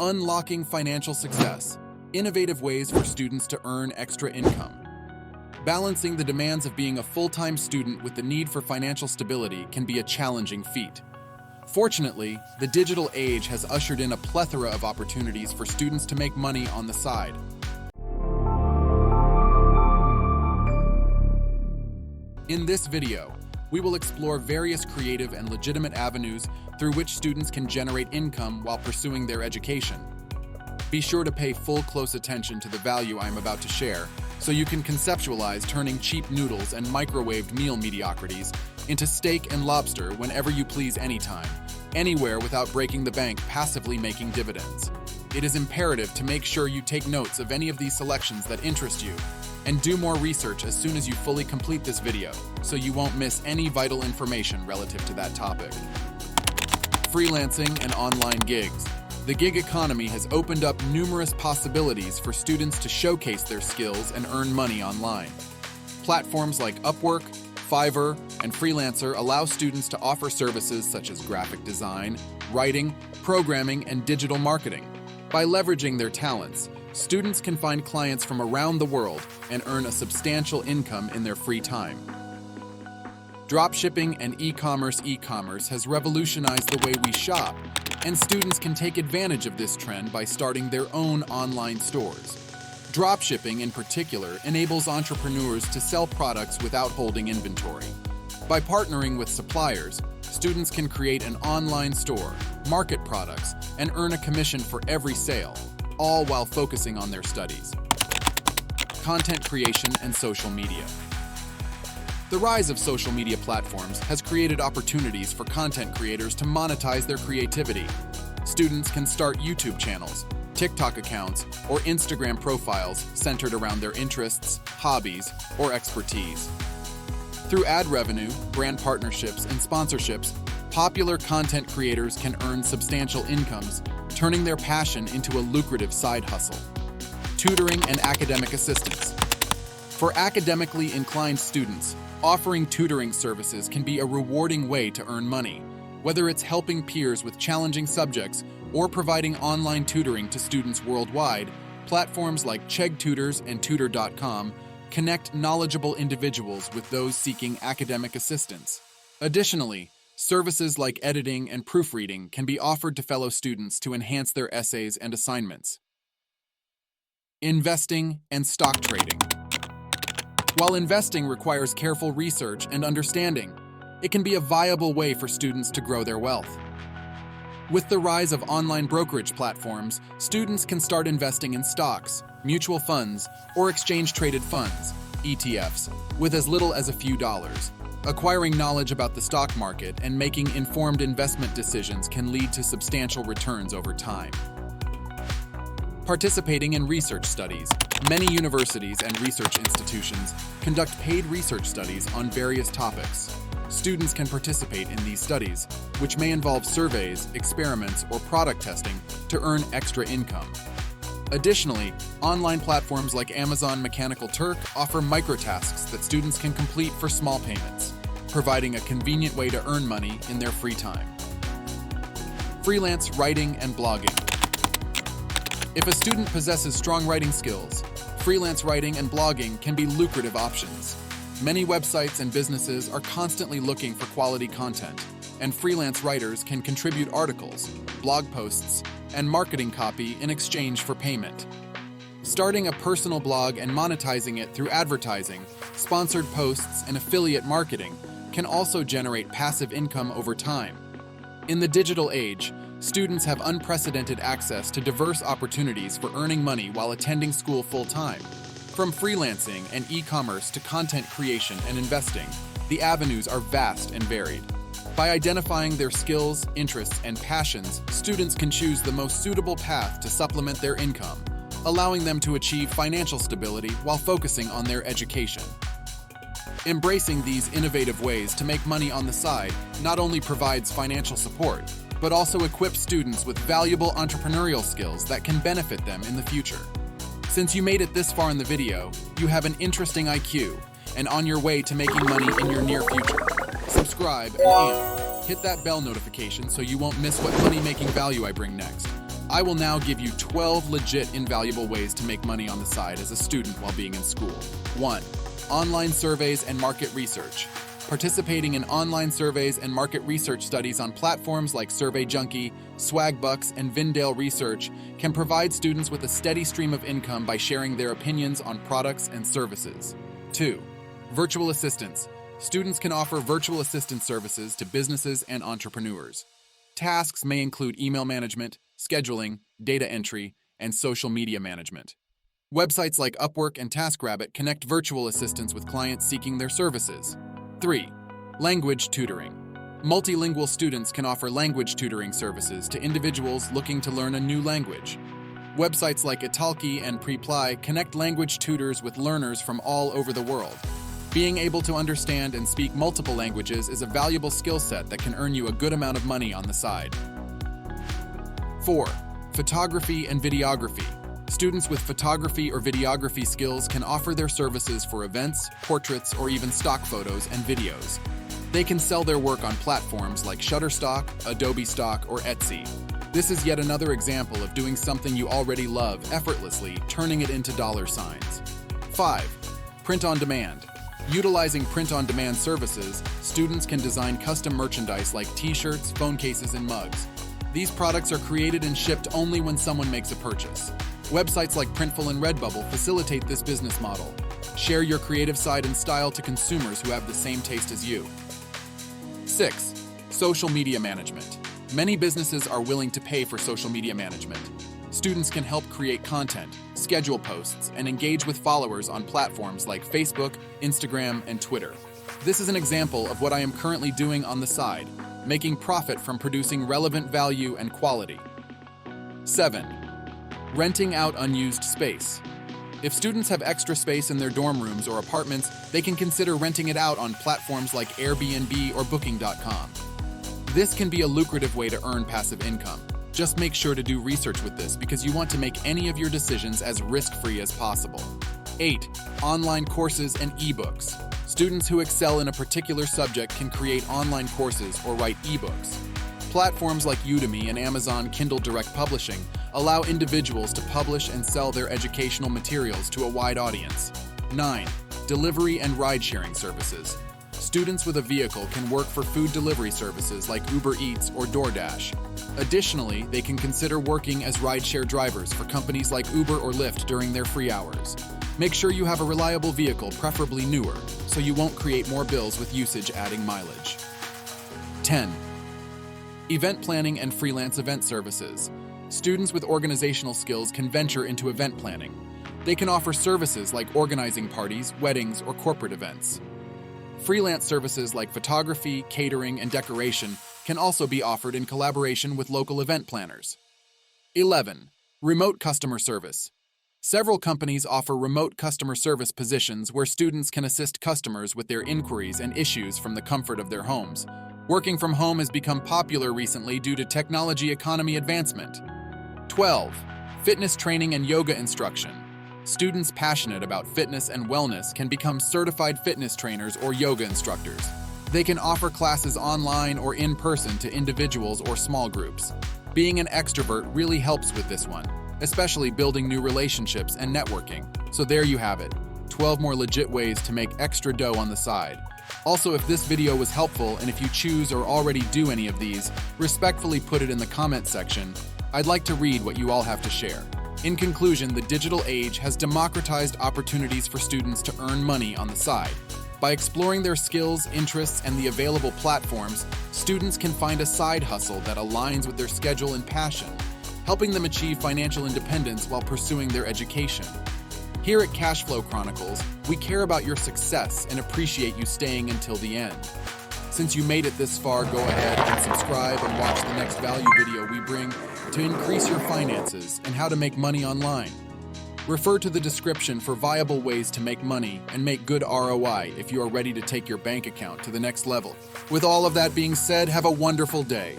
Unlocking financial success. Innovative ways for students to earn extra income. Balancing the demands of being a full-time student with the need for financial stability can be a challenging feat. Fortunately, the digital age has ushered in a plethora of opportunities for students to make money on the side. In this video, we will explore various creative and legitimate avenues through which students can generate income while pursuing their education. Be sure to pay close attention to the value I am about to share, so you can conceptualize turning cheap noodles and microwaved meal mediocrities into steak and lobster whenever you please anytime, anywhere without breaking the bank, passively making dividends. It is imperative to make sure you take notes of any of these selections that interest you, and do more research as soon as you fully complete this video, so you won't miss any vital information relative to that topic. Freelancing and online gigs. The gig economy has opened up numerous possibilities for students to showcase their skills and earn money online. Platforms like Upwork, Fiverr, and Freelancer allow students to offer services such as graphic design, writing, programming, and digital marketing. By leveraging their talents, students can find clients from around the world and earn a substantial income in their free time. Dropshipping and e-commerce has revolutionized the way we shop, and students can take advantage of this trend by starting their own online stores. Dropshipping, in particular, enables entrepreneurs to sell products without holding inventory. By partnering with suppliers, students can create an online store, market products, and earn a commission for every sale, all while focusing on their studies. Content creation and social media. The rise of social media platforms has created opportunities for content creators to monetize their creativity. Students can start YouTube channels, TikTok accounts, or Instagram profiles centered around their interests, hobbies, or expertise. Through ad revenue, brand partnerships, and sponsorships, popular content creators can earn substantial incomes, turning their passion into a lucrative side hustle. Tutoring and academic assistance. For academically inclined students, offering tutoring services can be a rewarding way to earn money, whether it's helping peers with challenging subjects or providing online tutoring to students worldwide. Platforms like Chegg Tutors and Tutor.com connect knowledgeable individuals with those seeking academic assistance. Additionally, services like editing and proofreading can be offered to fellow students to enhance their essays and assignments. Investing and stock trading. While investing requires careful research and understanding, it can be a viable way for students to grow their wealth. With the rise of online brokerage platforms, students can start investing in stocks, mutual funds, or exchange-traded funds, ETFs, with as little as a few dollars. Acquiring knowledge about the stock market and making informed investment decisions can lead to substantial returns over time. Participating in research studies. Many universities and research institutions conduct paid research studies on various topics. Students can participate in these studies, which may involve surveys, experiments, or product testing to earn extra income. Additionally, online platforms like Amazon Mechanical Turk offer microtasks that students can complete for small payments, providing a convenient way to earn money in their free time. Freelance writing and blogging. If a student possesses strong writing skills, freelance writing and blogging can be lucrative options. Many websites and businesses are constantly looking for quality content, and freelance writers can contribute articles, blog posts, and marketing copy in exchange for payment. Starting a personal blog and monetizing it through advertising, sponsored posts, and affiliate marketing can also generate passive income over time. In the digital age, students have unprecedented access to diverse opportunities for earning money while attending school full-time. From freelancing and e-commerce to content creation and investing, the avenues are vast and varied. By identifying their skills, interests, and passions, students can choose the most suitable path to supplement their income, allowing them to achieve financial stability while focusing on their education. Embracing these innovative ways to make money on the side not only provides financial support, but also equips students with valuable entrepreneurial skills that can benefit them in the future. Since you made it this far in the video, you have an interesting IQ and on your way to making money in your near future. Subscribe and hit that bell notification so you won't miss what money-making value I bring next. I will now give you 12 legit invaluable ways to make money on the side as a student while being in school. 1. Online surveys and market research. Participating in online surveys and market research studies on platforms like SurveyJunkie, Swagbucks, and Vindale Research can provide students with a steady stream of income by sharing their opinions on products and services. 2. Virtual assistants. Students can offer virtual assistant services to businesses and entrepreneurs. Tasks may include email management, scheduling, data entry, and social media management. Websites like Upwork and TaskRabbit connect virtual assistants with clients seeking their services. 3. Language tutoring. Multilingual students can offer language tutoring services to individuals looking to learn a new language. Websites like Italki and Preply connect language tutors with learners from all over the world. Being able to understand and speak multiple languages is a valuable skill set that can earn you a good amount of money on the side. 4. Photography and videography. Students with photography or videography skills can offer their services for events, portraits, or even stock photos and videos. They can sell their work on platforms like Shutterstock, Adobe Stock, or Etsy. This is yet another example of doing something you already love effortlessly, turning it into dollar signs. 5. Print on demand. Utilizing print-on-demand services, students can design custom merchandise like t-shirts, phone cases, and mugs. These products are created and shipped only when someone makes a purchase. Websites like Printful and Redbubble facilitate this business model. Share your creative side and style to consumers who have the same taste as you. 6. Social media management. Many businesses are willing to pay for social media management. Students can help create content, schedule posts, and engage with followers on platforms like Facebook, Instagram, and Twitter. This is an example of what I am currently doing on the side, making profit from producing relevant value and quality. 7. Renting out unused space. If students have extra space in their dorm rooms or apartments, they can consider renting it out on platforms like Airbnb or Booking.com. This can be a lucrative way to earn passive income. Just make sure to do research with this because you want to make any of your decisions as risk-free as possible. 8. Online courses and ebooks. Students who excel in a particular subject can create online courses or write ebooks. Platforms like Udemy and Amazon Kindle Direct Publishing allow individuals to publish and sell their educational materials to a wide audience. 9. Delivery and ride-sharing services. Students with a vehicle can work for food delivery services like Uber Eats or DoorDash. Additionally, they can consider working as rideshare drivers for companies like Uber or Lyft during their free hours. Make sure you have a reliable vehicle, preferably newer, so you won't create more bills with usage adding mileage. 10. Event planning and freelance event services. Students with organizational skills can venture into event planning. They can offer services like organizing parties, weddings, or corporate events. Freelance services like photography, catering, and decoration can also be offered in collaboration with local event planners. 11. Remote customer service. Several companies offer remote customer service positions where students can assist customers with their inquiries and issues from the comfort of their homes. Working from home has become popular recently due to technology economy advancement. 12. Fitness training and yoga instruction. Students passionate about fitness and wellness can become certified fitness trainers or yoga instructors. They can offer classes online or in person to individuals or small groups. Being an extrovert really helps with this one, especially building new relationships and networking. So there you have it, 12 more legit ways to make extra dough on the side. Also, if this video was helpful and if you choose or already do any of these, respectfully put it in the comment section. I'd like to read what you all have to share. In conclusion, the digital age has democratized opportunities for students to earn money on the side. By exploring their skills, interests, and the available platforms, students can find a side hustle that aligns with their schedule and passion, helping them achieve financial independence while pursuing their education. Here at Cashflow Chronicles, we care about your success and appreciate you staying until the end. Since you made it this far, go ahead and subscribe and watch the next value video we bring to increase your finances and how to make money online. Refer to the description for viable ways to make money and make good ROI if you are ready to take your bank account to the next level. With all of that being said, have a wonderful day.